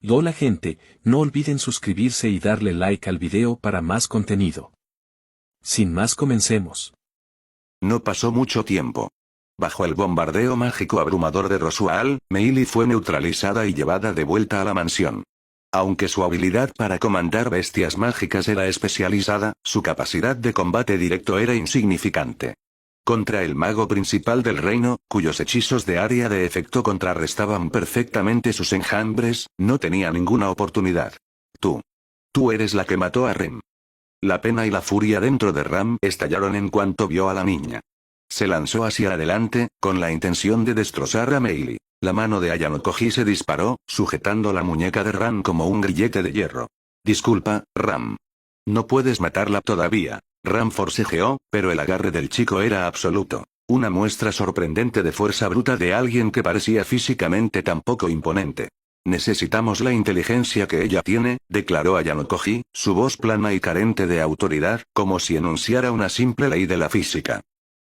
Hola gente, no olviden suscribirse y darle like al video para más contenido. Sin más comencemos. No pasó mucho tiempo. Bajo el bombardeo mágico abrumador de Rosual, Meili fue neutralizada y llevada de vuelta a la mansión. Aunque su habilidad para comandar bestias mágicas era especializada, su capacidad de combate directo era insignificante. Contra el mago principal del reino, cuyos hechizos de área de efecto contrarrestaban perfectamente sus enjambres, no tenía ninguna oportunidad. Tú eres la que mató a Rem. La pena y la furia dentro de Ram estallaron en cuanto vio a la niña. Se lanzó hacia adelante, con la intención de destrozar a Meili. La mano de Ayano Koji se disparó, sujetando la muñeca de Ram como un grillete de hierro. Disculpa, Ram. No puedes matarla todavía. Ram forcejeó, pero el agarre del chico era absoluto. Una muestra sorprendente de fuerza bruta de alguien que parecía físicamente tan poco imponente. Necesitamos la inteligencia que ella tiene, declaró Ayano Koji, su voz plana y carente de autoridad, como si enunciara una simple ley de la física.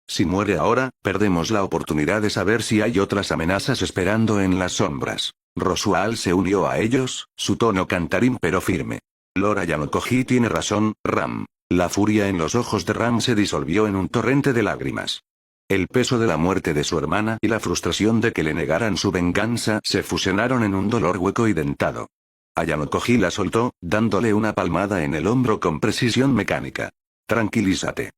Si muere ahora, perdemos la oportunidad de saber si hay otras amenazas esperando en las sombras. Rosual se unió a ellos, su tono cantarín pero firme. Lord Ayano Koji tiene razón, Ram. La furia en los ojos de Ram se disolvió en un torrente de lágrimas. El peso de la muerte de su hermana y la frustración de que le negaran su venganza se fusionaron en un dolor hueco y dentado. Ayano Koji la soltó, dándole una palmada en el hombro con precisión mecánica. Tranquilízate.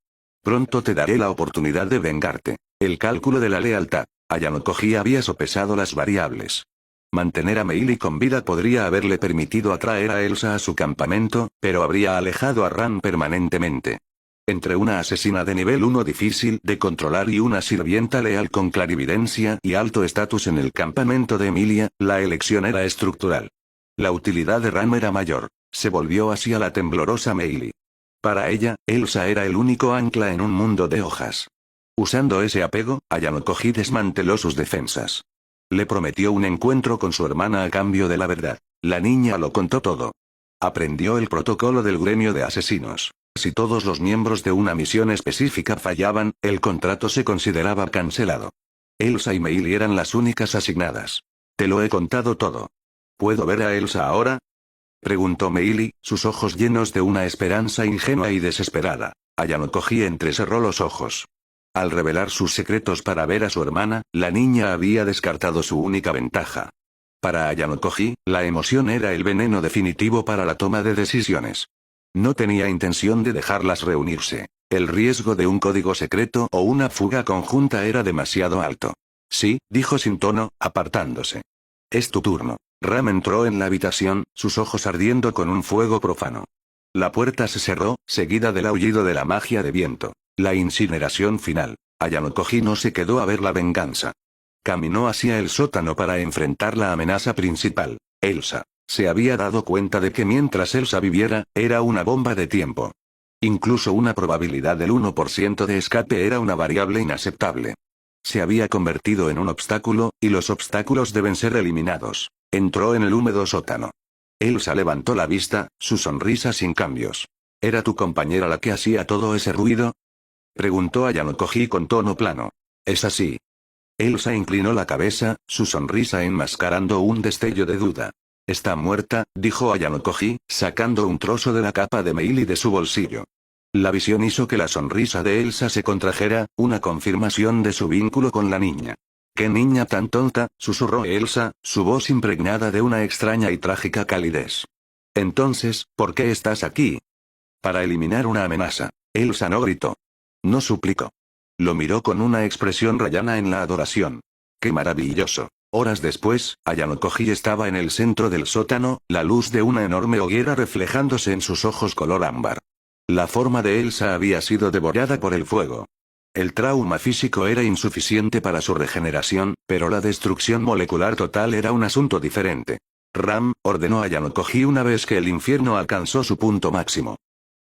Pronto te daré la oportunidad de vengarte. El cálculo de la lealtad. Ayano Koji había sopesado las variables. Mantener a Meili con vida podría haberle permitido atraer a Elsa a su campamento, pero habría alejado a Ram permanentemente. Entre una asesina de nivel 1 difícil de controlar y una sirvienta leal con clarividencia y alto estatus en el campamento de Emilia, la elección era estructural. La utilidad de Ram era mayor. Se volvió hacia la temblorosa Meili. Para ella, Elsa era el único ancla en un mundo de hojas. Usando ese apego, Ayano Koji desmanteló sus defensas. Le prometió un encuentro con su hermana a cambio de la verdad. La niña lo contó todo. Aprendió el protocolo del gremio de asesinos. Si todos los miembros de una misión específica fallaban, el contrato se consideraba cancelado. Elsa y Meili eran las únicas asignadas. Te lo he contado todo. ¿Puedo ver a Elsa ahora?, preguntó Meili, sus ojos llenos de una esperanza ingenua y desesperada. Ayano Koji entrecerró los ojos. Al revelar sus secretos para ver a su hermana, la niña había descartado su única ventaja. Para Ayano Koji, la emoción era el veneno definitivo para la toma de decisiones. No tenía intención de dejarlas reunirse. El riesgo de un código secreto o una fuga conjunta era demasiado alto. Sí, dijo sin tono, apartándose. Es tu turno. Ram entró en la habitación, sus ojos ardiendo con un fuego profano. La puerta se cerró, seguida del aullido de la magia de viento. La incineración final. Ayano Koji no se quedó a ver la venganza. Caminó hacia el sótano para enfrentar la amenaza principal. Elsa. Se había dado cuenta de que mientras Elsa viviera, era una bomba de tiempo. Incluso una probabilidad del 1% de escape era una variable inaceptable. Se había convertido en un obstáculo, y los obstáculos deben ser eliminados. Entró en el húmedo sótano. Elsa levantó la vista, su sonrisa sin cambios. ¿Era tu compañera la que hacía todo ese ruido?, preguntó Ayano Koji con tono plano. Es así. Elsa inclinó la cabeza, su sonrisa enmascarando un destello de duda. Está muerta, dijo Ayano Koji, sacando un trozo de la capa de Meili de su bolsillo. La visión hizo que la sonrisa de Elsa se contrajera, una confirmación de su vínculo con la niña. «¡Qué niña tan tonta!», susurró Elsa, su voz impregnada de una extraña y trágica calidez. «Entonces, ¿por qué estás aquí?». «Para eliminar una amenaza». Elsa no gritó. No suplicó. Lo miró con una expresión rayana en la adoración. ¡Qué maravilloso! Horas después, Ayano Koji estaba en el centro del sótano, la luz de una enorme hoguera reflejándose en sus ojos color ámbar. La forma de Elsa había sido devorada por el fuego. El trauma físico era insuficiente para su regeneración, pero la destrucción molecular total era un asunto diferente. Ram, ordenó Ayano Koji una vez que el infierno alcanzó su punto máximo.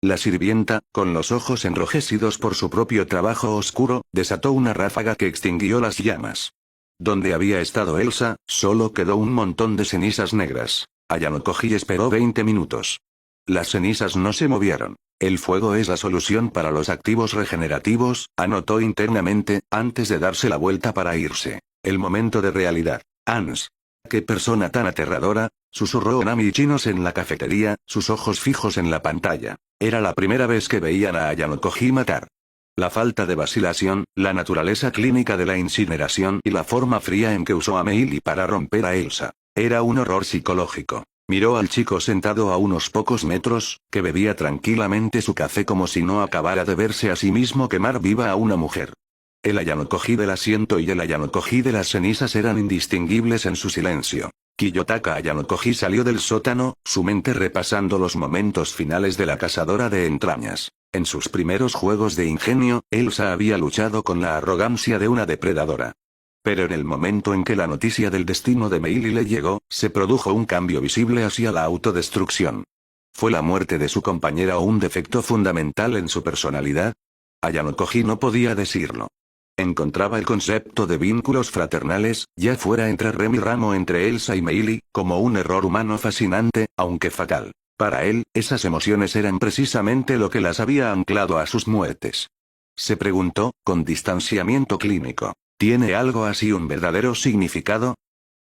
La sirvienta, con los ojos enrojecidos por su propio trabajo oscuro, desató una ráfaga que extinguió las llamas. Donde había estado Elsa, solo quedó un montón de cenizas negras. Ayano Koji esperó 20 minutos. Las cenizas no se movieron. El fuego es la solución para los activos regenerativos, anotó internamente, antes de darse la vuelta para irse. El momento de realidad. Ans. qué persona tan aterradora, susurró Nami Chinos en la cafetería, sus ojos fijos en la pantalla. Era la primera vez que veían a Ayano Koji matar. La falta de vacilación, la naturaleza clínica de la incineración y la forma fría en que usó a Meili para romper a Elsa. Era un horror psicológico. Miró al chico sentado a unos pocos metros, que bebía tranquilamente su café como si no acabara de verse a sí mismo quemar viva a una mujer. El Ayano Koji del asiento y el Ayano Koji de las cenizas eran indistinguibles en su silencio. Kiyotaka Ayano Koji salió del sótano, su mente repasando los momentos finales de la cazadora de entrañas. En sus primeros juegos de ingenio, Elsa había luchado con la arrogancia de una depredadora. Pero en el momento en que la noticia del destino de Meili le llegó, se produjo un cambio visible hacia la autodestrucción. ¿Fue la muerte de su compañera o un defecto fundamental en su personalidad? Ayano Koji no podía decirlo. Encontraba el concepto de vínculos fraternales, ya fuera entre Rem y Ram o entre Elsa y Meili, como un error humano fascinante, aunque fatal. Para él, esas emociones eran precisamente lo que las había anclado a sus muertes. Se preguntó, con distanciamiento clínico, ¿tiene algo así un verdadero significado?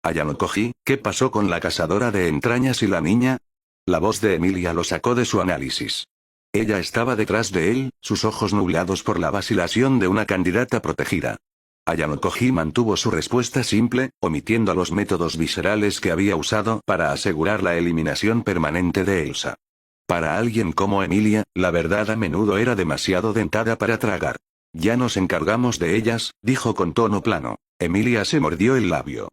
Ayano Koji, ¿qué pasó con la cazadora de entrañas y la niña? La voz de Emilia lo sacó de su análisis. Ella estaba detrás de él, sus ojos nublados por la vacilación de una candidata protegida. Ayano Koji mantuvo su respuesta simple, omitiendo los métodos viscerales que había usado para asegurar la eliminación permanente de Elsa. Para alguien como Emilia, la verdad a menudo era demasiado dentada para tragar. Ya nos encargamos de ellas, dijo con tono plano. Emilia se mordió el labio.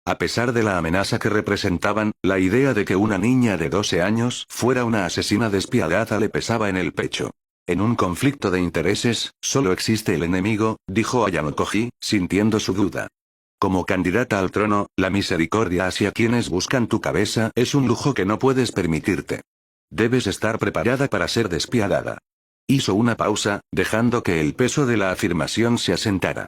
A pesar de la amenaza que representaban, la idea de que una niña de 12 años fuera una asesina despiadada le pesaba en el pecho. En un conflicto de intereses, solo existe el enemigo, dijo Ayano Koji, sintiendo su duda. Como candidata al trono, la misericordia hacia quienes buscan tu cabeza es un lujo que no puedes permitirte. Debes estar preparada para ser despiadada. Hizo una pausa, dejando que el peso de la afirmación se asentara.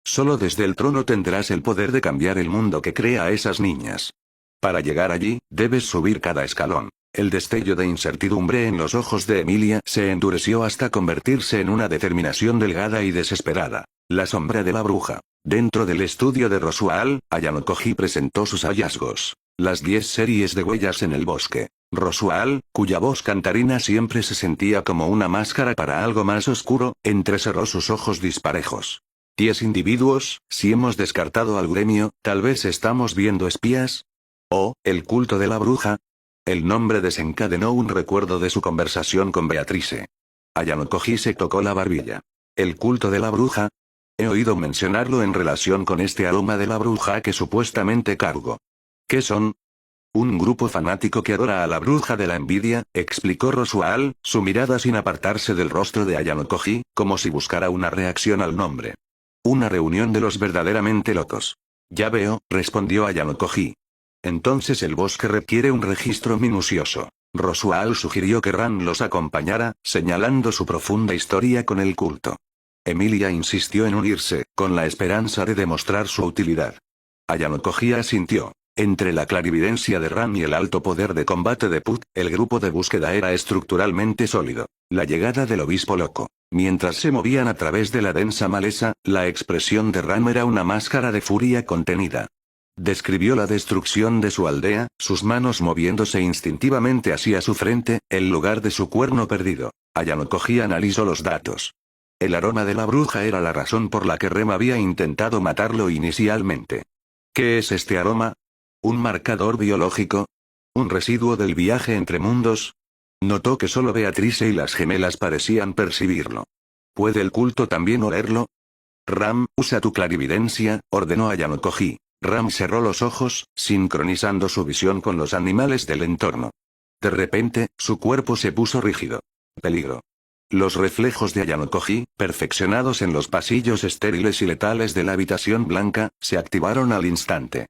Solo desde el trono tendrás el poder de cambiar el mundo que crea a esas niñas. Para llegar allí, debes subir cada escalón. El destello de incertidumbre en los ojos de Emilia se endureció hasta convertirse en una determinación delgada y desesperada. La sombra de la bruja. Dentro del estudio de Rosual, Ayano Koji presentó sus hallazgos. Las 10 series de huellas en el bosque. Rosual, cuya voz cantarina siempre se sentía como una máscara para algo más oscuro, entrecerró sus ojos disparejos. 10 individuos, si hemos descartado al gremio, tal vez estamos viendo espías. ¿O, el culto de la bruja? El nombre desencadenó un recuerdo de su conversación con Beatrice. Ayano Koji se tocó la barbilla. ¿El culto de la bruja? He oído mencionarlo en relación con este aroma de la bruja que supuestamente cargo. ¿Qué son? Un grupo fanático que adora a la bruja de la envidia, explicó Rosual, su mirada sin apartarse del rostro de Ayano Koji, como si buscara una reacción al nombre. Una reunión de los verdaderamente locos. Ya veo, respondió Ayano Koji. Entonces el bosque requiere un registro minucioso. Rosual sugirió que Ran los acompañara, señalando su profunda historia con el culto. Emilia insistió en unirse, con la esperanza de demostrar su utilidad. Ayano Koji asintió. Entre la clarividencia de Ran y el alto poder de combate de Put, el grupo de búsqueda era estructuralmente sólido. La llegada del obispo loco. Mientras se movían a través de la densa maleza, la expresión de Ran era una máscara de furia contenida. Describió la destrucción de su aldea, sus manos moviéndose instintivamente hacia su frente, el lugar de su cuerno perdido. Ayano Koji analizó los datos. El aroma de la bruja era la razón por la que Rem había intentado matarlo inicialmente. ¿Qué es este aroma? ¿Un marcador biológico? ¿Un residuo del viaje entre mundos? Notó que solo Beatrice y las gemelas parecían percibirlo. ¿Puede el culto también olerlo? Ram, usa tu clarividencia, ordenó Ayano Koji. Ram cerró los ojos, sincronizando su visión con los animales del entorno. De repente, su cuerpo se puso rígido. Peligro. Los reflejos de Ayano Koji, perfeccionados en los pasillos estériles y letales de la habitación blanca, se activaron al instante.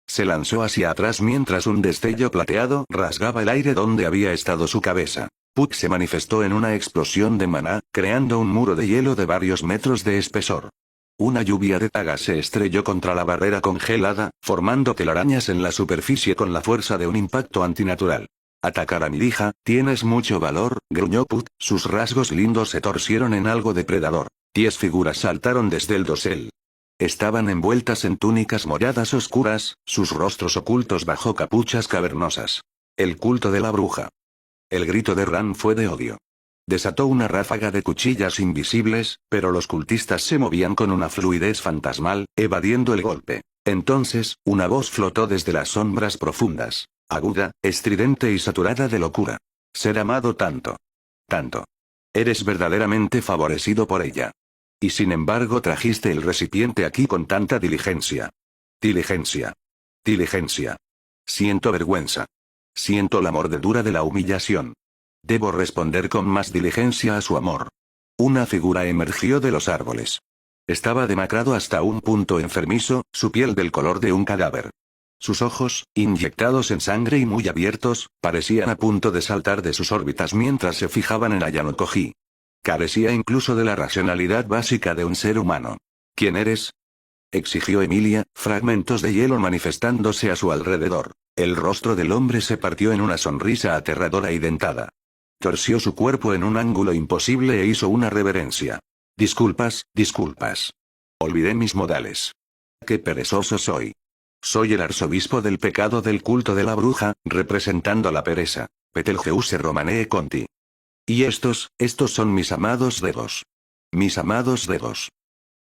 Se lanzó hacia atrás mientras un destello plateado rasgaba el aire donde había estado su cabeza. Put se manifestó en una explosión de maná, creando un muro de hielo de varios metros de espesor. Una lluvia de tagas se estrelló contra la barrera congelada, formando telarañas en la superficie con la fuerza de un impacto antinatural. Atacar a mi hija, tienes mucho valor, gruñó Put, sus rasgos lindos se torcieron en algo depredador. 10 figuras saltaron desde el dosel. Estaban envueltas en túnicas moradas oscuras, sus rostros ocultos bajo capuchas cavernosas. El culto de la bruja. El grito de Ran fue de odio. Desató una ráfaga de cuchillas invisibles, pero los cultistas se movían con una fluidez fantasmal, evadiendo el golpe. Entonces, una voz flotó desde las sombras profundas, aguda, estridente y saturada de locura. Ser amado tanto. Tanto. Eres verdaderamente favorecido por ella. Y sin embargo trajiste el recipiente aquí con tanta diligencia. Diligencia. Diligencia. Siento vergüenza. Siento la mordedura de la humillación. Debo responder con más diligencia a su amor. Una figura emergió de los árboles. Estaba demacrado hasta un punto enfermizo, su piel del color de un cadáver. Sus ojos, inyectados en sangre y muy abiertos, parecían a punto de saltar de sus órbitas mientras se fijaban en Ayano Koji. Carecía incluso de la racionalidad básica de un ser humano. ¿Quién eres?, exigió Emilia, fragmentos de hielo manifestándose a su alrededor. El rostro del hombre se partió en una sonrisa aterradora y dentada. Torció su cuerpo en un ángulo imposible e hizo una reverencia. Disculpas, disculpas. Olvidé mis modales. Qué perezoso soy. Soy el arzobispo del pecado del culto de la bruja, representando la pereza. Betelgeuse Romanee Conti. Y estos son mis amados dedos. Mis amados dedos.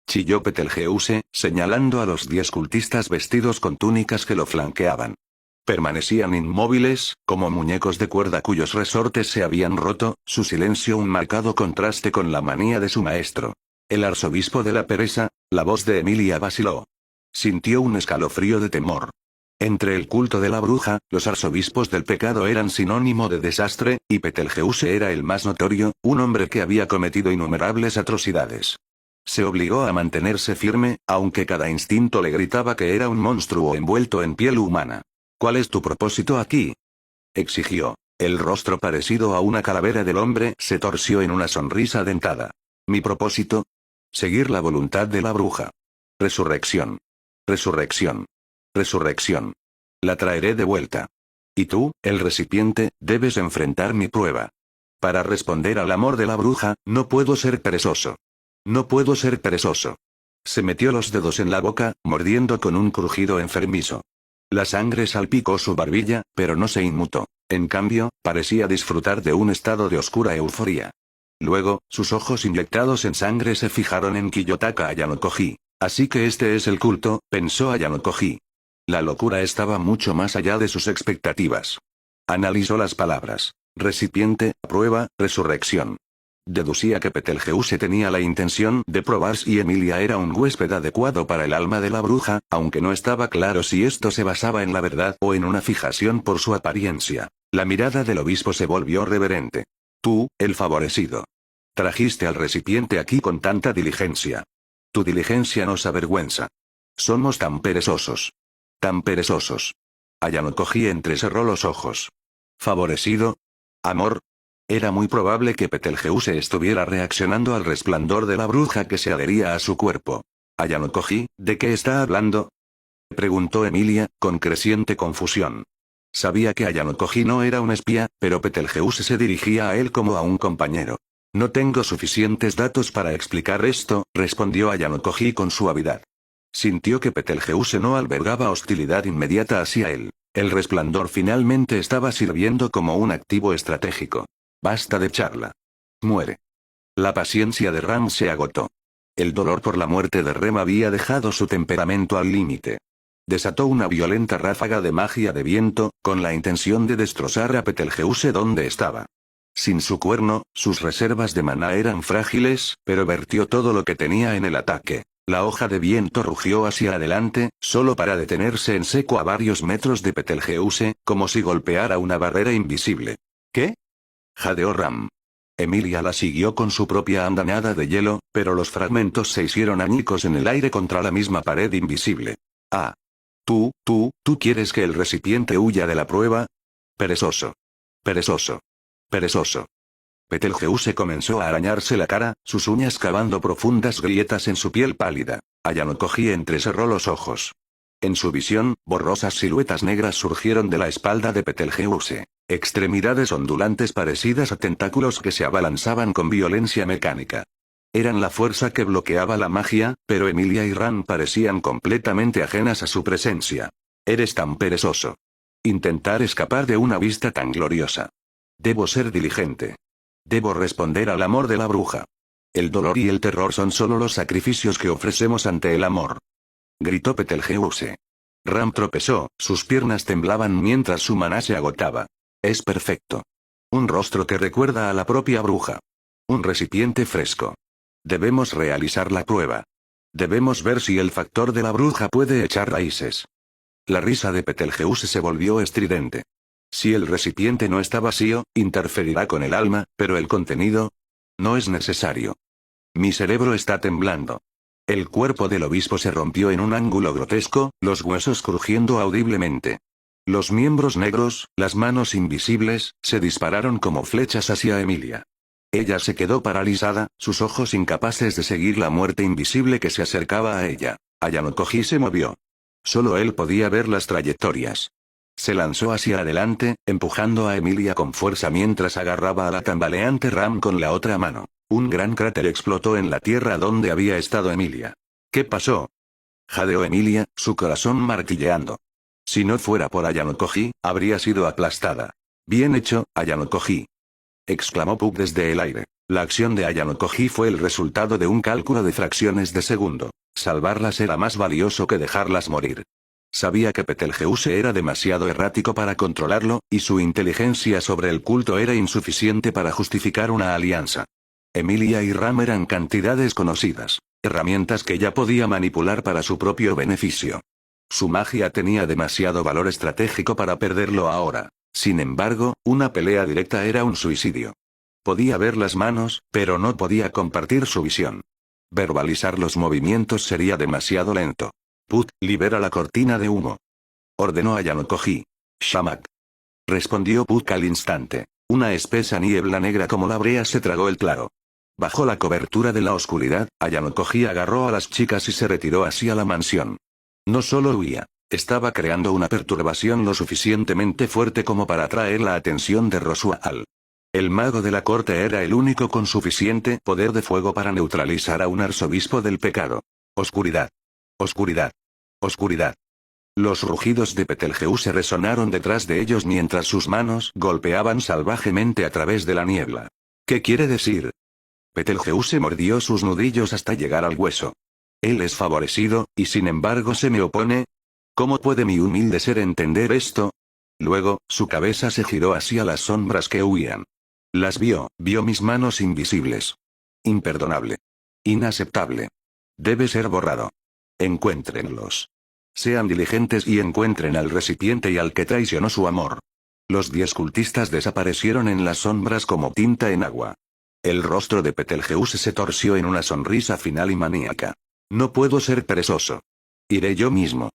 Chilló Betelgeuse, señalando a los 10 cultistas vestidos con túnicas que lo flanqueaban. Permanecían inmóviles, como muñecos de cuerda cuyos resortes se habían roto, su silencio un marcado contraste con la manía de su maestro. El arzobispo de la pereza, la voz de Emilia vaciló. Sintió un escalofrío de temor. Entre el culto de la bruja, los arzobispos del pecado eran sinónimo de desastre, y Betelgeuse era el más notorio, un hombre que había cometido innumerables atrocidades. Se obligó a mantenerse firme, aunque cada instinto le gritaba que era un monstruo envuelto en piel humana. ¿Cuál es tu propósito aquí?, exigió. El rostro parecido a una calavera del hombre se torció en una sonrisa dentada. ¿Mi propósito? Seguir la voluntad de la bruja. Resurrección. Resurrección. Resurrección. La traeré de vuelta. Y tú, el recipiente, debes enfrentar mi prueba. Para responder al amor de la bruja, no puedo ser perezoso. No puedo ser perezoso. Se metió los dedos en la boca, mordiendo con un crujido enfermizo. La sangre salpicó su barbilla, pero no se inmutó. En cambio, parecía disfrutar de un estado de oscura euforía. Luego, sus ojos inyectados en sangre se fijaron en Kiyotaka Ayano Koji. Así que este es el culto, pensó Ayano Koji. La locura estaba mucho más allá de sus expectativas. Analizó las palabras. Recipiente, prueba, resurrección. Deducía que Betelgeuse tenía la intención de probar si Emilia era un huésped adecuado para el alma de la bruja, aunque no estaba claro si esto se basaba en la verdad o en una fijación por su apariencia. La mirada del obispo se volvió reverente. Tú, el favorecido. Trajiste al recipiente aquí con tanta diligencia. Tu diligencia nos avergüenza. Somos tan perezosos. Tan perezosos. Ayano Koji entrecerró los ojos. ¿Favorecido? ¿Amor? Era muy probable que Betelgeuse estuviera reaccionando al resplandor de la bruja que se adhería a su cuerpo. Ayano Koji, ¿de qué está hablando?, preguntó Emilia, con creciente confusión. Sabía que Ayano Koji no era un espía, pero Betelgeuse se dirigía a él como a un compañero. No tengo suficientes datos para explicar esto, respondió Ayano Koji con suavidad. Sintió que Betelgeuse no albergaba hostilidad inmediata hacia él. El resplandor finalmente estaba sirviendo como un activo estratégico. Basta de charla. Muere. La paciencia de Ram se agotó. El dolor por la muerte de Rem había dejado su temperamento al límite. Desató una violenta ráfaga de magia de viento, con la intención de destrozar a Betelgeuse donde estaba. Sin su cuerno, sus reservas de maná eran frágiles, pero vertió todo lo que tenía en el ataque. La hoja de viento rugió hacia adelante, solo para detenerse en seco a varios metros de Betelgeuse, como si golpeara una barrera invisible. ¿Qué?, jadeó Ram. Emilia la siguió con su propia andanada de hielo, pero los fragmentos se hicieron añicos en el aire contra la misma pared invisible. Ah. ¿Tú quieres que el recipiente huya de la prueba? Perezoso. Perezoso. Perezoso. Betelgeuse comenzó a arañarse la cara, sus uñas cavando profundas grietas en su piel pálida. Ayano Koji entrecerró los ojos. En su visión, borrosas siluetas negras surgieron de la espalda de Betelgeuse. Extremidades ondulantes parecidas a tentáculos que se abalanzaban con violencia mecánica. Eran la fuerza que bloqueaba la magia, pero Emilia y Ran parecían completamente ajenas a su presencia. Eres tan perezoso. Intentar escapar de una vista tan gloriosa. Debo ser diligente. Debo responder al amor de la bruja. El dolor y el terror son solo los sacrificios que ofrecemos ante el amor. Gritó Betelgeuse. Ram tropezó, sus piernas temblaban mientras su maná se agotaba. Es perfecto. Un rostro que recuerda a la propia bruja. Un recipiente fresco. Debemos realizar la prueba. Debemos ver si el factor de la bruja puede echar raíces. La risa de Betelgeuse se volvió estridente. Si el recipiente no está vacío, interferirá con el alma, pero el contenido... no es necesario. Mi cerebro está temblando. El cuerpo del obispo se rompió en un ángulo grotesco, los huesos crujiendo audiblemente. Los miembros negros, las manos invisibles, se dispararon como flechas hacia Emilia. Ella se quedó paralizada, sus ojos incapaces de seguir la muerte invisible que se acercaba a ella. Ayanokoji se movió. Solo él podía ver las trayectorias. Se lanzó hacia adelante, empujando a Emilia con fuerza mientras agarraba a la tambaleante Ram con la otra mano. Un gran cráter explotó en la tierra donde había estado Emilia. ¿Qué pasó? Jadeó Emilia, su corazón martilleando. Si no fuera por Ayanokoji, habría sido aplastada. Bien hecho, Ayanokoji. Exclamó Puck desde el aire. La acción de Ayanokoji fue el resultado de un cálculo de fracciones de segundo. Salvarlas era más valioso que dejarlas morir. Sabía que Betelgeuse era demasiado errático para controlarlo, y su inteligencia sobre el culto era insuficiente para justificar una alianza. Emilia y Ram eran cantidades conocidas, herramientas que ella podía manipular para su propio beneficio. Su magia tenía demasiado valor estratégico para perderlo ahora. Sin embargo, una pelea directa era un suicidio. Podía ver las manos, pero no podía compartir su visión. Verbalizar los movimientos sería demasiado lento. Put, libera la cortina de humo. Ordenó Ayanokoji. Shamak. Respondió Puck al instante. Una espesa niebla negra como la brea se tragó el claro. Bajo la cobertura de la oscuridad, Ayanokoji agarró a las chicas y se retiró hacia la mansión. No solo huía. Estaba creando una perturbación lo suficientemente fuerte como para atraer la atención de Rosual. El mago de la corte era el único con suficiente poder de fuego para neutralizar a un arzobispo del pecado. Oscuridad. Oscuridad. Oscuridad. Los rugidos de Betelgeuse resonaron detrás de ellos mientras sus manos golpeaban salvajemente a través de la niebla. ¿Qué quiere decir? Betelgeuse mordió sus nudillos hasta llegar al hueso. Él es favorecido, y sin embargo se me opone. ¿Cómo puede mi humilde ser entender esto? Luego, su cabeza se giró hacia las sombras que huían. Las vio mis manos invisibles. Imperdonable. Inaceptable. Debe ser borrado. Encuéntrenlos. Sean diligentes y encuentren al recipiente y al que traicionó su amor. Los 10 cultistas desaparecieron en las sombras como tinta en agua. El rostro de Betelgeuse se torció en una sonrisa final y maníaca. No puedo ser perezoso. Iré yo mismo.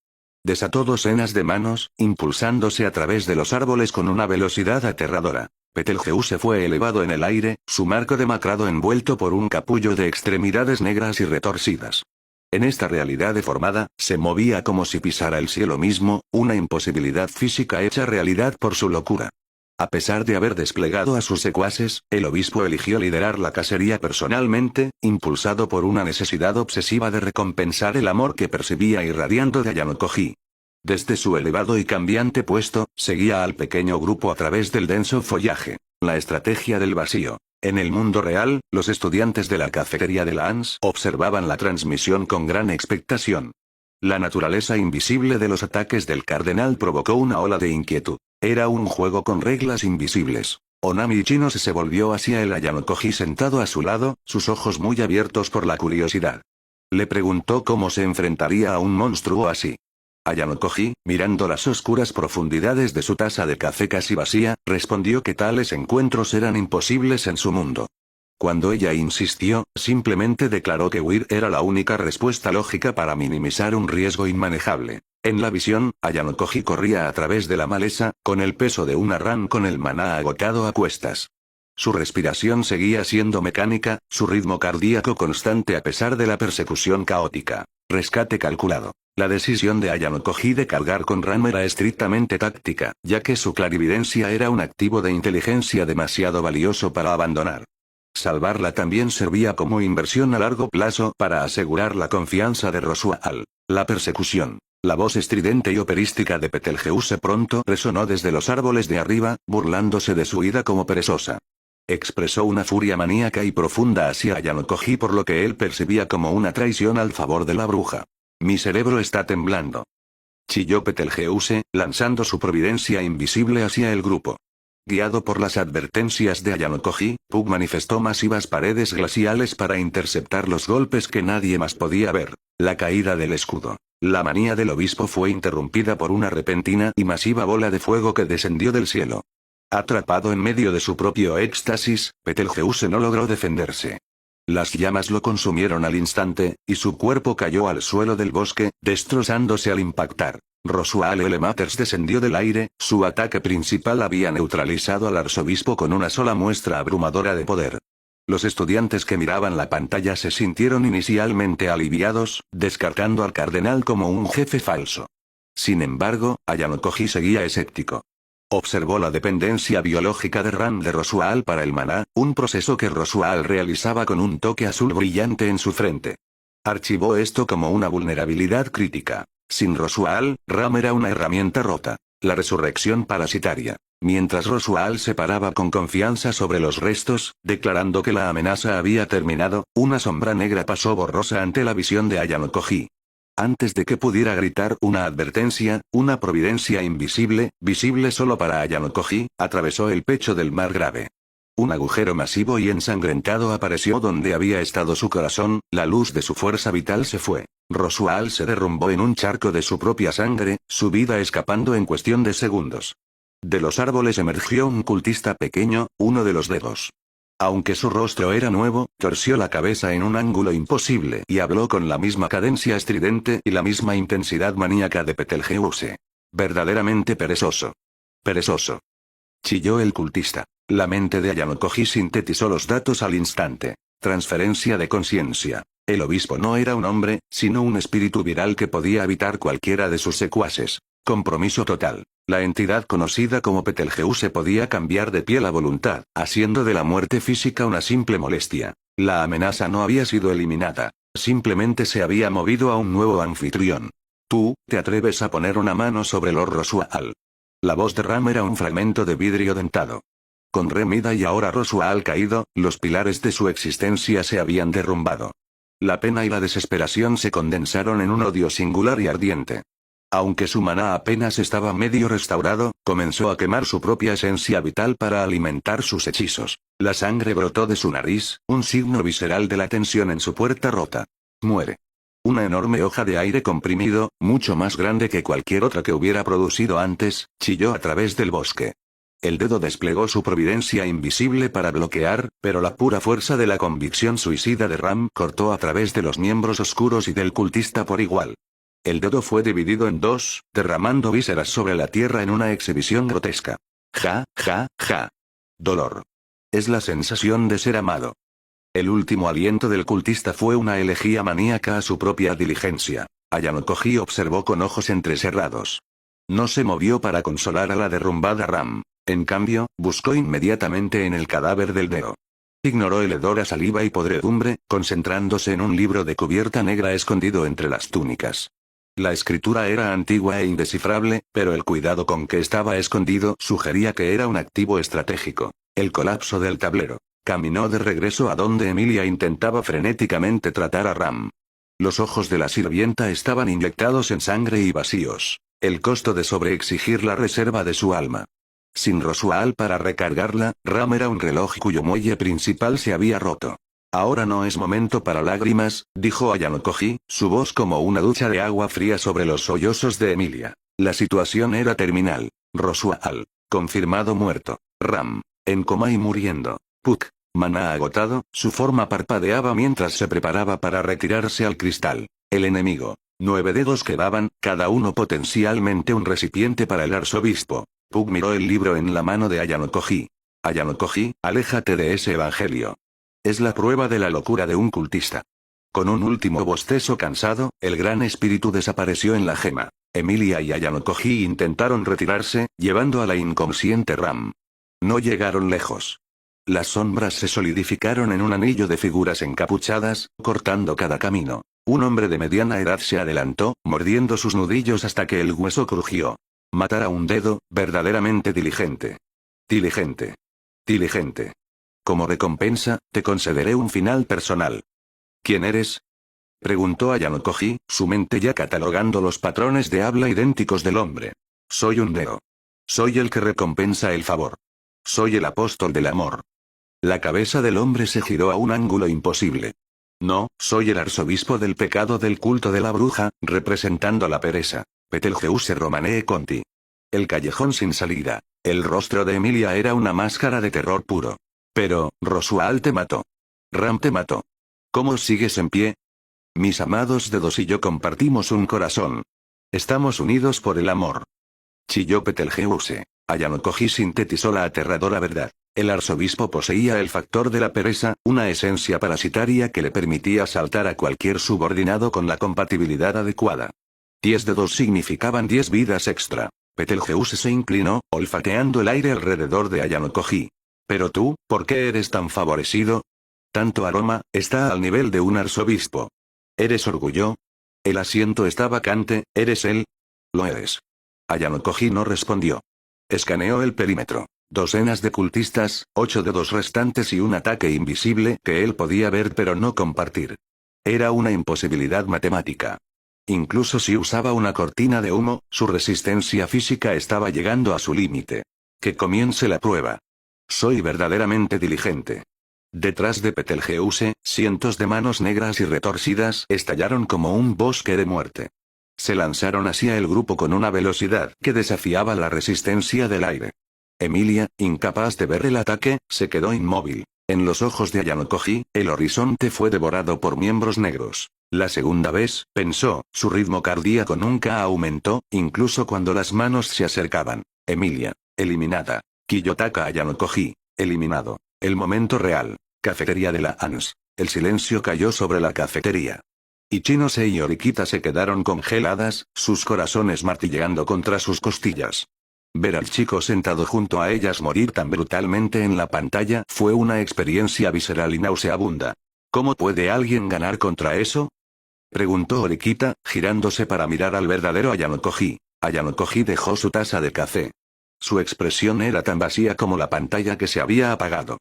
Desató docenas de manos, impulsándose a través de los árboles con una velocidad aterradora. Betelgeuse fue elevado en el aire, su marco demacrado envuelto por un capullo de extremidades negras y retorcidas. En esta realidad deformada, se movía como si pisara el cielo mismo, una imposibilidad física hecha realidad por su locura. A pesar de haber desplegado a sus secuaces, el obispo eligió liderar la cacería personalmente, impulsado por una necesidad obsesiva de recompensar el amor que percibía irradiando de Ayanokoji. Desde su elevado y cambiante puesto, seguía al pequeño grupo a través del denso follaje. La estrategia del vacío. En el mundo real, los estudiantes de la cafetería de la ANS observaban la transmisión con gran expectación. La naturaleza invisible de los ataques del cardenal provocó una ola de inquietud. Era un juego con reglas invisibles. Onami Chino se volvió hacia el Ayanokoji sentado a su lado, sus ojos muy abiertos por la curiosidad. Le preguntó cómo se enfrentaría a un monstruo así. Ayanokoji, mirando las oscuras profundidades de su taza de café casi vacía, respondió que tales encuentros eran imposibles en su mundo. Cuando ella insistió, simplemente declaró que huir era la única respuesta lógica para minimizar un riesgo inmanejable. En la visión, Ayanokoji corría a través de la maleza, con el peso de una ran con el maná agotado a cuestas. Su respiración seguía siendo mecánica, su ritmo cardíaco constante a pesar de la persecución caótica. Rescate calculado. La decisión de Ayanokoji de cargar con Ram era estrictamente táctica, ya que su clarividencia era un activo de inteligencia demasiado valioso para abandonar. Salvarla también servía como inversión a largo plazo para asegurar la confianza de Rosual. La persecución. La voz estridente y operística de Betelgeuse pronto resonó desde los árboles de arriba, burlándose de su ira como perezosa. Expresó una furia maníaca y profunda hacia Ayanokoji por lo que él percibía como una traición al favor de la bruja. Mi cerebro está temblando. Chilló Betelgeuse, lanzando su providencia invisible hacia el grupo. Guiado por las advertencias de Ayanokoji, Pug manifestó masivas paredes glaciales para interceptar los golpes que nadie más podía ver. La caída del escudo. La manía del obispo fue interrumpida por una repentina y masiva bola de fuego que descendió del cielo. Atrapado en medio de su propio éxtasis, Betelgeuse no logró defenderse. Las llamas lo consumieron al instante, y su cuerpo cayó al suelo del bosque, destrozándose al impactar. Rosual L. Matters descendió del aire, su ataque principal había neutralizado al arzobispo con una sola muestra abrumadora de poder. Los estudiantes que miraban la pantalla se sintieron inicialmente aliviados, descartando al cardenal como un jefe falso. Sin embargo, Ayanokoji seguía escéptico. Observó la dependencia biológica de Ram de Rosual para el maná, un proceso que Rosual realizaba con un toque azul brillante en su frente. Archivó esto como una vulnerabilidad crítica. Sin Rosual, Ram era una herramienta rota. La resurrección parasitaria. Mientras Rosual se paraba con confianza sobre los restos, declarando que la amenaza había terminado, una sombra negra pasó borrosa ante la visión de Ayanokoji. Antes de que pudiera gritar una advertencia, una providencia invisible, visible solo para Ayanokoji, atravesó el pecho del margrave. Un agujero masivo y ensangrentado apareció donde había estado su corazón, la luz de su fuerza vital se fue. Rosual se derrumbó en un charco de su propia sangre, su vida escapando en cuestión de segundos. De los árboles emergió un cultista pequeño, uno de los dedos. Aunque su rostro era nuevo, torció la cabeza en un ángulo imposible y habló con la misma cadencia estridente y la misma intensidad maníaca de Betelgeuse. Verdaderamente perezoso. Perezoso. Chilló el cultista. La mente de Ayanokoji sintetizó los datos al instante. Transferencia de conciencia. El obispo no era un hombre, sino un espíritu viral que podía habitar cualquiera de sus secuaces. Compromiso total. La entidad conocida como Betelgeuse podía cambiar de piel a voluntad, haciendo de la muerte física una simple molestia. La amenaza no había sido eliminada. Simplemente se había movido a un nuevo anfitrión. Tú, ¿te atreves a poner una mano sobre Lord Rosual? La voz de Ram era un fragmento de vidrio dentado. Con Remida y ahora Rosual caído, los pilares de su existencia se habían derrumbado. La pena y la desesperación se condensaron en un odio singular y ardiente. Aunque su maná apenas estaba medio restaurado, comenzó a quemar su propia esencia vital para alimentar sus hechizos. La sangre brotó de su nariz, un signo visceral de la tensión en su puerta rota. Muere. Una enorme hoja de aire comprimido, mucho más grande que cualquier otra que hubiera producido antes, chilló a través del bosque. El dedo desplegó su providencia invisible para bloquear, pero la pura fuerza de la convicción suicida de Ram cortó a través de los miembros oscuros y del cultista por igual. El dedo fue dividido en dos, derramando vísceras sobre la tierra en una exhibición grotesca. Ja, ja, ja. Dolor. Es la sensación de ser amado. El último aliento del cultista fue una elegía maníaca a su propia diligencia. Ayanokoji observó con ojos entrecerrados. No se movió para consolar a la derrumbada Ram. En cambio, buscó inmediatamente en el cadáver del dedo. Ignoró el hedor a saliva y podredumbre, concentrándose en un libro de cubierta negra escondido entre las túnicas. La escritura era antigua e indescifrable, pero el cuidado con que estaba escondido sugería que era un activo estratégico. El colapso del tablero. Caminó de regreso a donde Emilia intentaba frenéticamente tratar a Ram. Los ojos de la sirvienta estaban inyectados en sangre y vacíos. El costo de sobreexigir la reserva de su alma. Sin Rosual para recargarla, Ram era un reloj cuyo muelle principal se había roto. Ahora no es momento para lágrimas, dijo Ayanokoji, su voz como una ducha de agua fría sobre los sollozos de Emilia. La situación era terminal. Rosual. Confirmado muerto. Ram. En coma y muriendo. Puck. Maná agotado, su forma parpadeaba mientras se preparaba para retirarse al cristal. El enemigo. 9 dedos quedaban, cada uno potencialmente un recipiente para el arzobispo. Puck miró el libro en la mano de Ayanokoji. Ayanokoji, aléjate de ese evangelio. Es la prueba de la locura de un cultista. Con un último bostezo cansado, el gran espíritu desapareció en la gema. Emilia y Ayanokoji intentaron retirarse, llevando a la inconsciente Ram. No llegaron lejos. Las sombras se solidificaron en un anillo de figuras encapuchadas, cortando cada camino. Un hombre de mediana edad se adelantó, mordiendo sus nudillos hasta que el hueso crujió. Matar a un dedo, verdaderamente diligente. Diligente. Diligente. Como recompensa, te concederé un final personal. ¿Quién eres? Preguntó Ayano Koji, su mente ya catalogando los patrones de habla idénticos del hombre. Soy un dedo. Soy el que recompensa el favor. Soy el apóstol del amor. La cabeza del hombre se giró a un ángulo imposible. No, soy el arzobispo del pecado del culto de la bruja, representando la pereza. Betelgeuse Romanee Conti. El callejón sin salida. El rostro de Emilia era una máscara de terror puro. Pero, Rosual te mató. Ram te mató. ¿Cómo sigues en pie? Mis amados dedos y yo compartimos un corazón. Estamos unidos por el amor. Chilló Betelgeuse. Ayano Koji sintetizó la aterradora verdad. El arzobispo poseía el factor de la pereza, una esencia parasitaria que le permitía saltar a cualquier subordinado con la compatibilidad adecuada. 10 dedos significaban 10 vidas extra. Betelgeuse se inclinó, olfateando el aire alrededor de Ayano Koji. Pero tú, ¿por qué eres tan favorecido? Tanto aroma, está al nivel de un arzobispo. ¿Eres orgullo? El asiento está vacante, ¿eres él? Lo eres. Ayano Koji no respondió. Escaneó el perímetro. Docenas de cultistas, 8 dedos restantes y un ataque invisible que él podía ver pero no compartir. Era una imposibilidad matemática. Incluso si usaba una cortina de humo, su resistencia física estaba llegando a su límite. Que comience la prueba. Soy verdaderamente diligente. Detrás de Betelgeuse, cientos de manos negras y retorcidas estallaron como un bosque de muerte. Se lanzaron hacia el grupo con una velocidad que desafiaba la resistencia del aire. Emilia, incapaz de ver el ataque, se quedó inmóvil. En los ojos de Ayano Koji, el horizonte fue devorado por miembros negros. La segunda vez, pensó, su ritmo cardíaco nunca aumentó, incluso cuando las manos se acercaban. Emilia, eliminada. Kiyotaka Ayano Koji, eliminado. El momento real. Cafetería de la ANS. El silencio cayó sobre la cafetería. Ichinose y Orikita se quedaron congeladas, sus corazones martilleando contra sus costillas. Ver al chico sentado junto a ellas morir tan brutalmente en la pantalla fue una experiencia visceral y nauseabunda. ¿Cómo puede alguien ganar contra eso? Preguntó Orikita, girándose para mirar al verdadero Ayano Koji. Ayano Koji dejó su taza de café. Su expresión era tan vacía como la pantalla que se había apagado.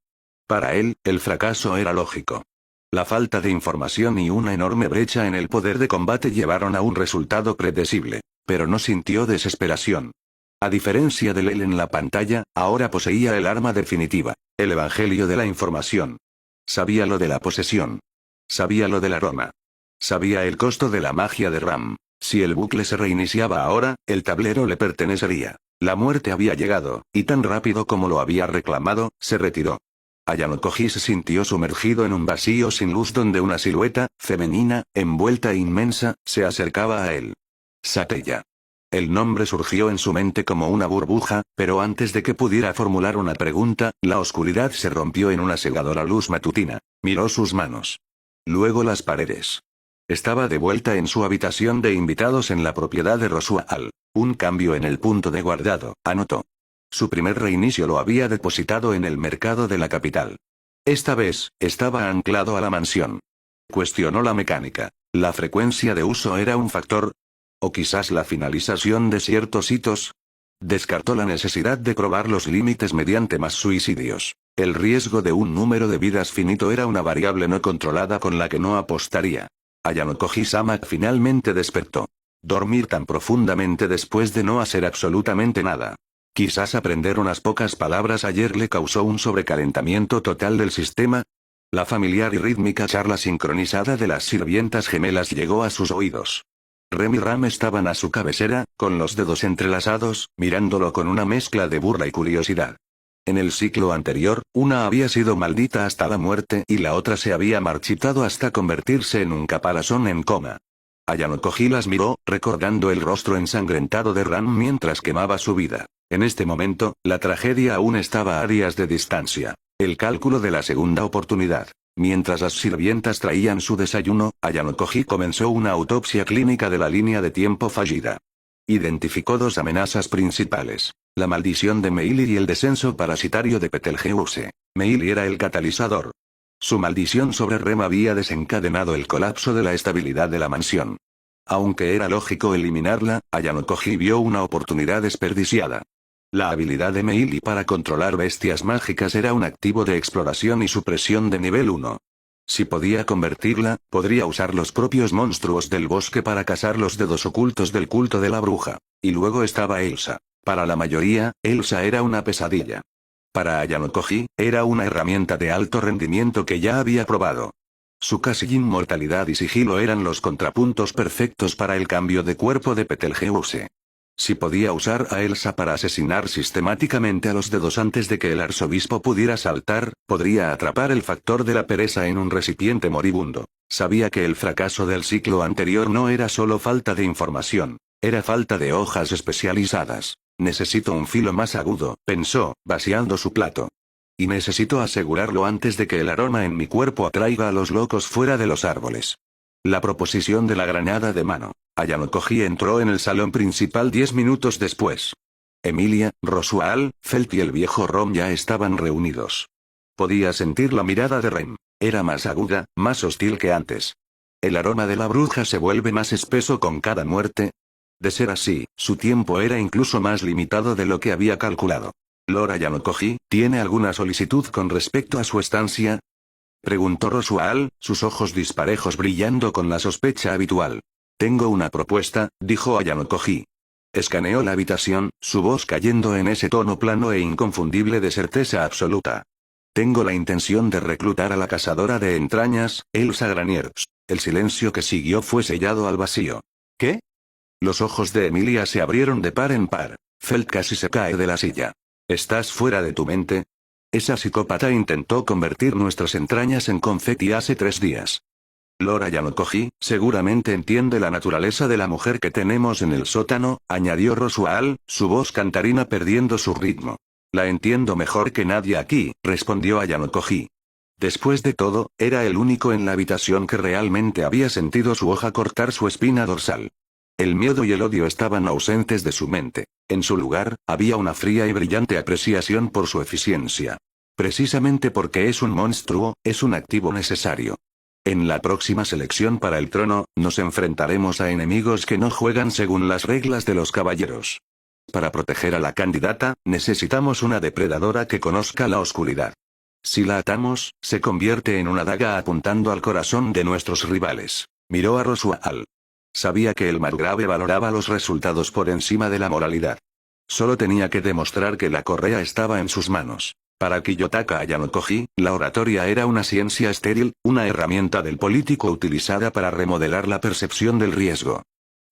Para él, el fracaso era lógico. La falta de información y una enorme brecha en el poder de combate llevaron a un resultado predecible, pero no sintió desesperación. A diferencia de él en la pantalla, ahora poseía el arma definitiva, el evangelio de la información. Sabía lo de la posesión. Sabía lo del aroma. Sabía el costo de la magia de Ram. Si el bucle se reiniciaba ahora, el tablero le pertenecería. La muerte había llegado, y tan rápido como lo había reclamado, se retiró. Ayano Koji se sintió sumergido en un vacío sin luz donde una silueta, femenina, envuelta e inmensa, se acercaba a él. Sateya. El nombre surgió en su mente como una burbuja, pero antes de que pudiera formular una pregunta, la oscuridad se rompió en una cegadora luz matutina. Miró sus manos. Luego las paredes. Estaba de vuelta en su habitación de invitados en la propiedad de Rosual. Un cambio en el punto de guardado, anotó. Su primer reinicio lo había depositado en el mercado de la capital. Esta vez, estaba anclado a la mansión. Cuestionó la mecánica. ¿La frecuencia de uso era un factor? ¿O quizás la finalización de ciertos hitos? Descartó la necesidad de probar los límites mediante más suicidios. El riesgo de un número de vidas finito era una variable no controlada con la que no apostaría. Ayano Koji-sama finalmente despertó. Dormir tan profundamente después de no hacer absolutamente nada. Quizás aprender unas pocas palabras ayer le causó un sobrecalentamiento total del sistema. La familiar y rítmica charla sincronizada de las sirvientas gemelas llegó a sus oídos. Rem y Ram estaban a su cabecera, con los dedos entrelazados, mirándolo con una mezcla de burla y curiosidad. En el ciclo anterior, una había sido maldita hasta la muerte y la otra se había marchitado hasta convertirse en un caparazón en coma. Ayano Koji las miró, recordando el rostro ensangrentado de Ram mientras quemaba su vida. En este momento, la tragedia aún estaba a áreas de distancia. El cálculo de la segunda oportunidad. Mientras las sirvientas traían su desayuno, Ayano Koji comenzó una autopsia clínica de la línea de tiempo fallida. Identificó dos amenazas principales: la maldición de Meili y el descenso parasitario de Betelgeuse. Meili era el catalizador. Su maldición sobre Rem había desencadenado el colapso de la estabilidad de la mansión. Aunque era lógico eliminarla, Ayanokoji vio una oportunidad desperdiciada. La habilidad de Meili para controlar bestias mágicas era un activo de exploración y supresión de nivel 1. Si podía convertirla, podría usar los propios monstruos del bosque para cazar los dedos ocultos del culto de la bruja. Y luego estaba Elsa. Para la mayoría, Elsa era una pesadilla. Para Ayanokoji, era una herramienta de alto rendimiento que ya había probado. Su casi inmortalidad y sigilo eran los contrapuntos perfectos para el cambio de cuerpo de Betelgeuse. Si podía usar a Elsa para asesinar sistemáticamente a los dedos antes de que el arzobispo pudiera saltar, podría atrapar el factor de la pereza en un recipiente moribundo. Sabía que el fracaso del ciclo anterior no era solo falta de información, era falta de hojas especializadas. Necesito un filo más agudo, pensó, vaciando su plato. Y necesito asegurarlo antes de que el aroma en mi cuerpo atraiga a los locos fuera de los árboles. La proposición de la granada de mano. Ayanokoji entró en el salón principal 10 minutos después. Emilia, Rosual, Felt y el viejo Rom ya estaban reunidos. Podía sentir la mirada de Rem. Era más aguda, más hostil que antes. ¿El aroma de la bruja se vuelve más espeso con cada muerte? De ser así, su tiempo era incluso más limitado de lo que había calculado. Lord Ayanokoji, ¿tiene alguna solicitud con respecto a su estancia? Preguntó Rosual, sus ojos disparejos brillando con la sospecha habitual. Tengo una propuesta, dijo Ayanokoji. Escaneó la habitación, su voz cayendo en ese tono plano e inconfundible de certeza absoluta. Tengo la intención de reclutar a la cazadora de entrañas, Elsa Graniers. El silencio que siguió fue sellado al vacío. ¿Qué? Los ojos de Emilia se abrieron de par en par. Felt casi se cae de la silla. ¿Estás fuera de tu mente? Esa psicópata intentó convertir nuestras entrañas en confeti hace 3 días. Lord Ayanokoji, seguramente entiende la naturaleza de la mujer que tenemos en el sótano, añadió Rosual, su voz cantarina perdiendo su ritmo. La entiendo mejor que nadie aquí, respondió Ayanokoji. Después de todo, era el único en la habitación que realmente había sentido su hoja cortar su espina dorsal. El miedo y el odio estaban ausentes de su mente. En su lugar, había una fría y brillante apreciación por su eficiencia. Precisamente porque es un monstruo, es un activo necesario. En la próxima selección para el trono, nos enfrentaremos a enemigos que no juegan según las reglas de los caballeros. Para proteger a la candidata, necesitamos una depredadora que conozca la oscuridad. Si la atamos, se convierte en una daga apuntando al corazón de nuestros rivales. Miró a Rosual. Sabía que el margrave valoraba los resultados por encima de la moralidad. Solo tenía que demostrar que la correa estaba en sus manos. Para Kiyotaka Ayanokoji, la oratoria era una ciencia estéril, una herramienta del político utilizada para remodelar la percepción del riesgo.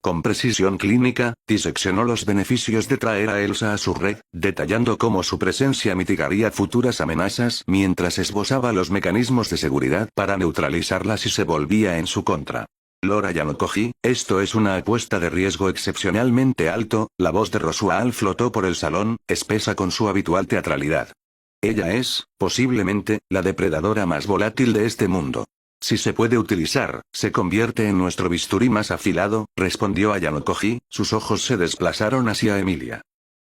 Con precisión clínica, diseccionó los beneficios de traer a Elsa a su red, detallando cómo su presencia mitigaría futuras amenazas mientras esbozaba los mecanismos de seguridad para neutralizarla si se volvía en su contra. Lord Ayanokoji, esto es una apuesta de riesgo excepcionalmente alto, la voz de Rosual flotó por el salón, espesa con su habitual teatralidad. Ella es, posiblemente, la depredadora más volátil de este mundo. Si se puede utilizar, se convierte en nuestro bisturí más afilado, respondió Ayanokoji, sus ojos se desplazaron hacia Emilia.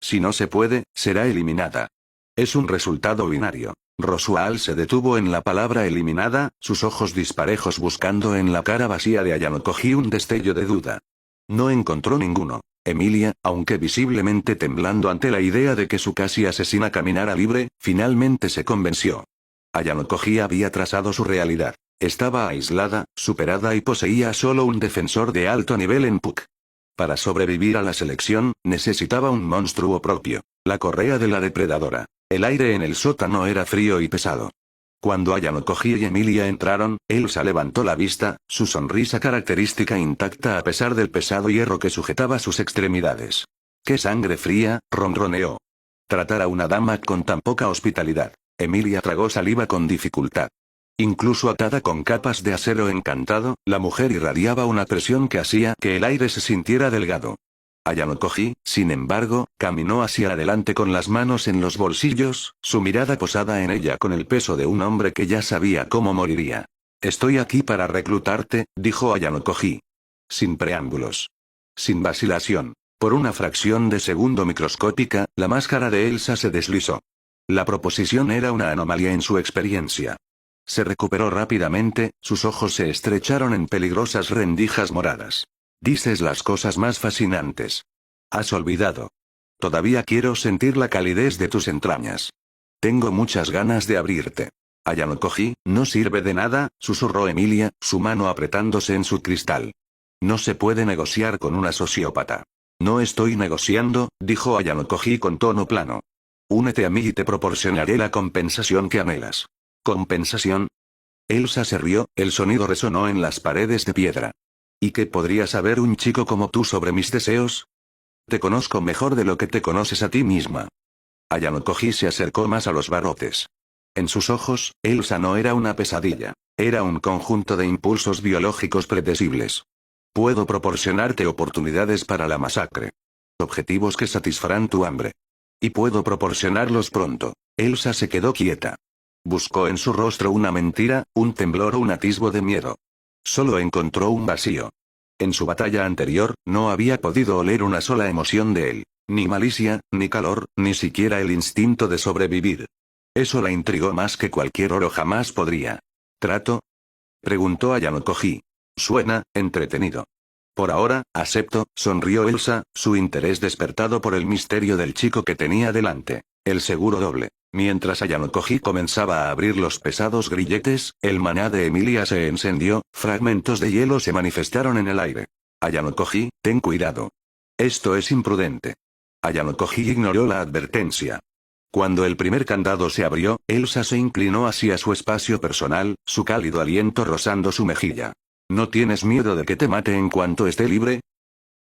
Si no se puede, será eliminada. Es un resultado binario. Rosual se detuvo en la palabra eliminada, sus ojos disparejos buscando en la cara vacía de Ayanokoji un destello de duda. No encontró ninguno. Emilia, aunque visiblemente temblando ante la idea de que su casi asesina caminara libre, finalmente se convenció. Ayanokoji había trazado su realidad. Estaba aislada, superada y poseía solo un defensor de alto nivel en Puck. Para sobrevivir a la selección, necesitaba un monstruo propio. La correa de la depredadora. El aire en el sótano era frío y pesado. Cuando Ayanokoji y Emilia entraron, Elsa levantó la vista, su sonrisa característica intacta a pesar del pesado hierro que sujetaba sus extremidades. ¡Qué sangre fría!, ronroneó. Tratar a una dama con tan poca hospitalidad. Emilia tragó saliva con dificultad. Incluso atada con capas de acero encantado, la mujer irradiaba una presión que hacía que el aire se sintiera delgado. Ayanokoji, sin embargo, caminó hacia adelante con las manos en los bolsillos, su mirada posada en ella con el peso de un hombre que ya sabía cómo moriría. Estoy aquí para reclutarte, dijo Ayanokoji. Sin preámbulos. Sin vacilación. Por una fracción de segundo microscópica, la máscara de Elsa se deslizó. La proposición era una anomalía en su experiencia. Se recuperó rápidamente, sus ojos se estrecharon en peligrosas rendijas moradas. Dices las cosas más fascinantes. Has olvidado. Todavía quiero sentir la calidez de tus entrañas. Tengo muchas ganas de abrirte. Ayanokoji, no sirve de nada, susurró Emilia, su mano apretándose en su cristal. No se puede negociar con una sociópata. No estoy negociando, dijo Ayanokoji con tono plano. Únete a mí y te proporcionaré la compensación que anhelas. ¿Compensación? Elsa se rió, el sonido resonó en las paredes de piedra. ¿Y qué podría saber un chico como tú sobre mis deseos? Te conozco mejor de lo que te conoces a ti misma. Ayanokoji se acercó más a los barrotes. En sus ojos, Elsa no era una pesadilla. Era un conjunto de impulsos biológicos predecibles. Puedo proporcionarte oportunidades para la masacre. Objetivos que satisfarán tu hambre. Y puedo proporcionarlos pronto. Elsa se quedó quieta. Buscó en su rostro una mentira, un temblor o un atisbo de miedo. Solo encontró un vacío. En su batalla anterior, no había podido oler una sola emoción de él. Ni malicia, ni calor, ni siquiera el instinto de sobrevivir. Eso la intrigó más que cualquier oro jamás podría. ¿Trato? Preguntó Ayanokoji. Suena entretenido. Por ahora, acepto, sonrió Elsa, su interés despertado por el misterio del chico que tenía delante. El seguro doble. Mientras Ayanokoji comenzaba a abrir los pesados grilletes, el maná de Emilia se encendió, fragmentos de hielo se manifestaron en el aire. Ayanokoji, ten cuidado. Esto es imprudente. Ayanokoji ignoró la advertencia. Cuando el primer candado se abrió, Elsa se inclinó hacia su espacio personal, su cálido aliento rozando su mejilla. ¿No tienes miedo de que te mate en cuanto esté libre?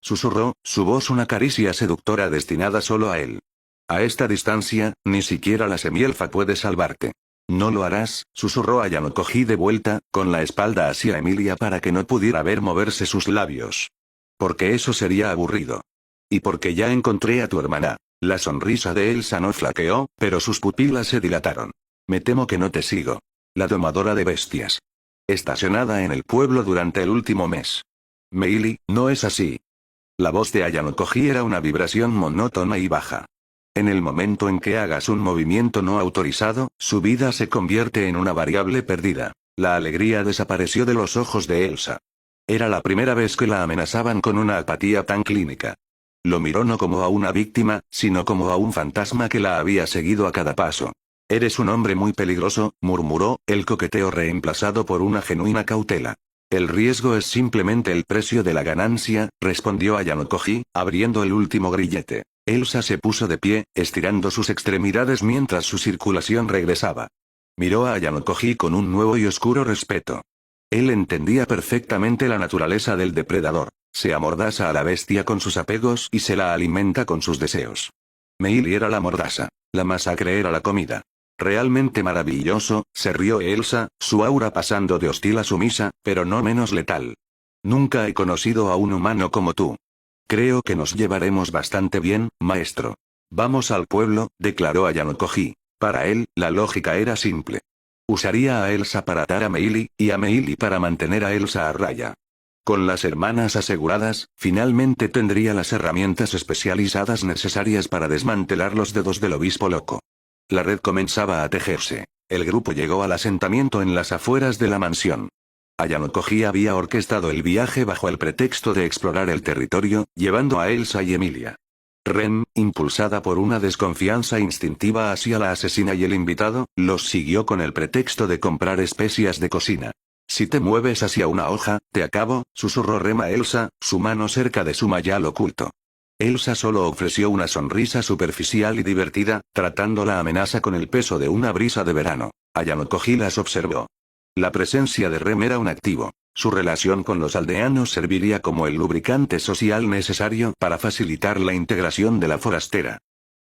Susurró, su voz una caricia seductora destinada solo a él. A esta distancia, ni siquiera la semielfa puede salvarte. No lo harás, susurró Ayanokoji de vuelta, con la espalda hacia Emilia para que no pudiera ver moverse sus labios. Porque eso sería aburrido. Y porque ya encontré a tu hermana. La sonrisa de Elsa no flaqueó, pero sus pupilas se dilataron. Me temo que no te sigo. La domadora de bestias. Estacionada en el pueblo durante el último mes. Meili, no es así. La voz de Ayanokoji era una vibración monótona y baja. En el momento en que hagas un movimiento no autorizado, su vida se convierte en una variable perdida. La alegría desapareció de los ojos de Elsa. Era la primera vez que la amenazaban con una apatía tan clínica. Lo miró no como a una víctima, sino como a un fantasma que la había seguido a cada paso. Eres un hombre muy peligroso, murmuró, el coqueteo reemplazado por una genuina cautela. El riesgo es simplemente el precio de la ganancia, respondió Ayanokoji, abriendo el último grillete. Elsa se puso de pie, estirando sus extremidades mientras su circulación regresaba. Miró a Ayanokoji con un nuevo y oscuro respeto. Él entendía perfectamente la naturaleza del depredador. Se amordaza a la bestia con sus apegos y se la alimenta con sus deseos. Meili era la mordaza. La masacre era la comida. Realmente maravilloso, se rió Elsa, su aura pasando de hostil a sumisa, pero no menos letal. Nunca he conocido a un humano como tú. Creo que nos llevaremos bastante bien, maestro. Vamos al pueblo, declaró Ayanokoji. Para él, la lógica era simple. Usaría a Elsa para atar a Meili, y a Meili para mantener a Elsa a raya. Con las hermanas aseguradas, finalmente tendría las herramientas especializadas necesarias para desmantelar los dedos del obispo loco. La red comenzaba a tejerse. El grupo llegó al asentamiento en las afueras de la mansión. Ayanokoji había orquestado el viaje bajo el pretexto de explorar el territorio, llevando a Elsa y Emilia. Ren, impulsada por una desconfianza instintiva hacia la asesina y el invitado, los siguió con el pretexto de comprar especias de cocina. Si te mueves hacia una hoja, te acabo, susurró Rem a Elsa, su mano cerca de su mayal oculto. Elsa solo ofreció una sonrisa superficial y divertida, tratando la amenaza con el peso de una brisa de verano. Ayanokoji las observó. La presencia de Rem era un activo. Su relación con los aldeanos serviría como el lubricante social necesario para facilitar la integración de la forastera.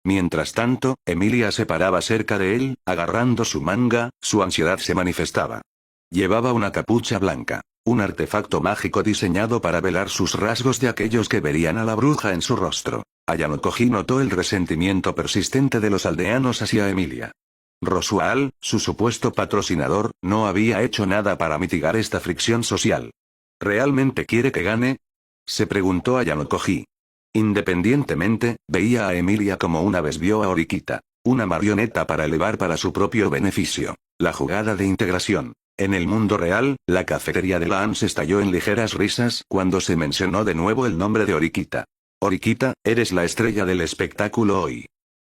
Mientras tanto, Emilia se paraba cerca de él, agarrando su manga, su ansiedad se manifestaba. Llevaba una capucha blanca, un artefacto mágico diseñado para velar sus rasgos de aquellos que verían a la bruja en su rostro. Ayanokoji notó el resentimiento persistente de los aldeanos hacia Emilia. Rosual, su supuesto patrocinador, no había hecho nada para mitigar esta fricción social. ¿Realmente quiere que gane? Se preguntó Ayanokoji. Independientemente, veía a Emilia como una vez vio a Oriquita. Una marioneta para elevar para su propio beneficio. La jugada de integración. En el mundo real, la cafetería de Lance estalló en ligeras risas cuando se mencionó de nuevo el nombre de Oriquita. Oriquita, eres la estrella del espectáculo hoy.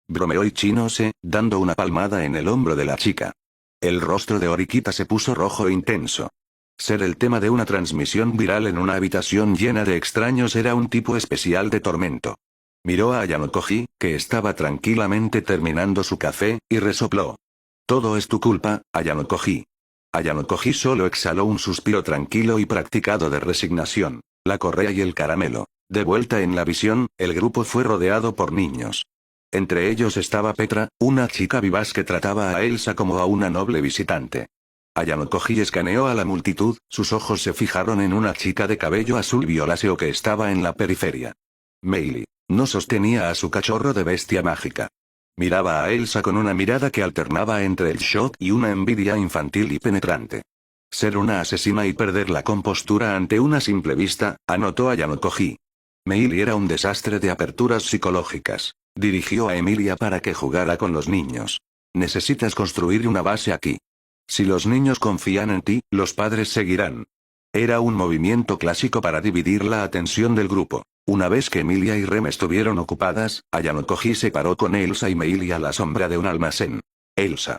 Bromeó Ichinose, dando una palmada en el hombro de la chica. El rostro de Oriquita se puso rojo e intenso. Ser el tema de una transmisión viral en una habitación llena de extraños era un tipo especial de tormento. Miró a Ayanokoji, que estaba tranquilamente terminando su café, y resopló. Todo es tu culpa, Ayanokoji. Ayanokoji solo exhaló un suspiro tranquilo y practicado de resignación. La correa y el caramelo. De vuelta en la visión, el grupo fue rodeado por niños. Entre ellos estaba Petra, una chica vivaz que trataba a Elsa como a una noble visitante. Ayanokoji escaneó a la multitud, sus ojos se fijaron en una chica de cabello azul violáceo que estaba en la periferia. Meili. No sostenía a su cachorro de bestia mágica. Miraba a Elsa con una mirada que alternaba entre el shock y una envidia infantil y penetrante. Ser una asesina y perder la compostura ante una simple vista, anotó Ayanokoji. Meili era un desastre de aperturas psicológicas. Dirigió a Emilia para que jugara con los niños. Necesitas construir una base aquí. Si los niños confían en ti, los padres seguirán. Era un movimiento clásico para dividir la atención del grupo. Una vez que Emilia y Rem estuvieron ocupadas, Ayanokoji se paró con Elsa y Meili a la sombra de un almacén. Elsa.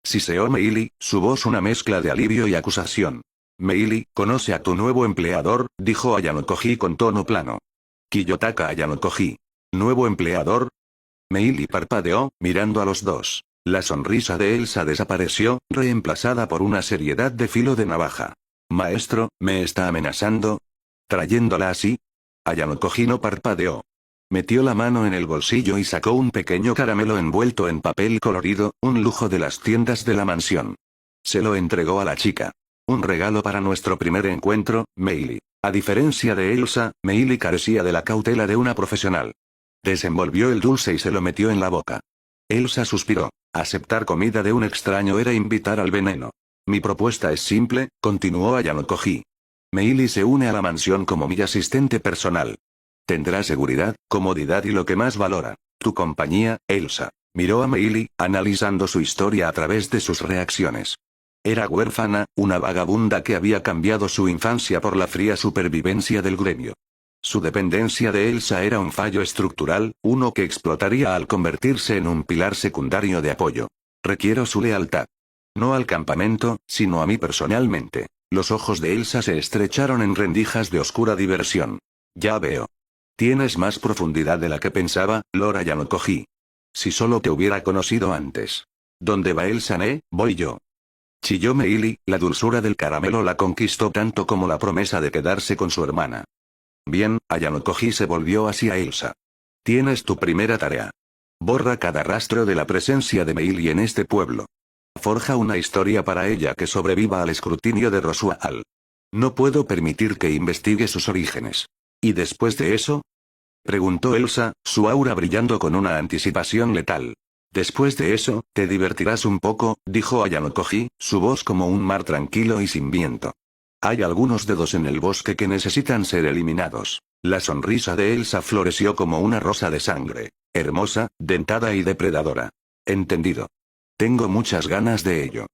Siseó Meili, su voz una mezcla de alivio y acusación. Meili, conoce a tu nuevo empleador, dijo Ayanokoji con tono plano. Kiyotaka Ayanokoji. ¿Nuevo empleador? Meili parpadeó, mirando a los dos. La sonrisa de Elsa desapareció, reemplazada por una seriedad de filo de navaja. Maestro, ¿me está amenazando? ¿Trayéndola así? Ayanokoji no parpadeó. Metió la mano en el bolsillo y sacó un pequeño caramelo envuelto en papel colorido, un lujo de las tiendas de la mansión. Se lo entregó a la chica. Un regalo para nuestro primer encuentro, Meili. A diferencia de Elsa, Meili carecía de la cautela de una profesional. Desenvolvió el dulce y se lo metió en la boca. Elsa suspiró. Aceptar comida de un extraño era invitar al veneno. Mi propuesta es simple, continuó Ayanokoji. Meili se une a la mansión como mi asistente personal. Tendrá seguridad, comodidad y lo que más valora, tu compañía, Elsa. Miró a Meili, analizando su historia a través de sus reacciones. Era huérfana, una vagabunda que había cambiado su infancia por la fría supervivencia del gremio. Su dependencia de Elsa era un fallo estructural, uno que explotaría al convertirse en un pilar secundario de apoyo. Requiero su lealtad. No al campamento, sino a mí personalmente. Los ojos de Elsa se estrecharon en rendijas de oscura diversión. Ya veo. Tienes más profundidad de la que pensaba, Lord Ayanokoji. Si solo te hubiera conocido antes. ¿Dónde va Elsa? Voy yo. Chilló Meili, la dulzura del caramelo la conquistó tanto como la promesa de quedarse con su hermana. Bien, Ayanokoji se volvió hacia Elsa. Tienes tu primera tarea. Borra cada rastro de la presencia de Meili en este pueblo. Forja una historia para ella que sobreviva al escrutinio de Rosual. No puedo permitir que investigue sus orígenes. ¿Y después de eso? Preguntó Elsa, su aura brillando con una anticipación letal. Después de eso, te divertirás un poco, dijo Ayanokoji, su voz como un mar tranquilo y sin viento. Hay algunos dedos en el bosque que necesitan ser eliminados. La sonrisa de Elsa floreció como una rosa de sangre. Hermosa, dentada y depredadora. Entendido. Tengo muchas ganas de ello.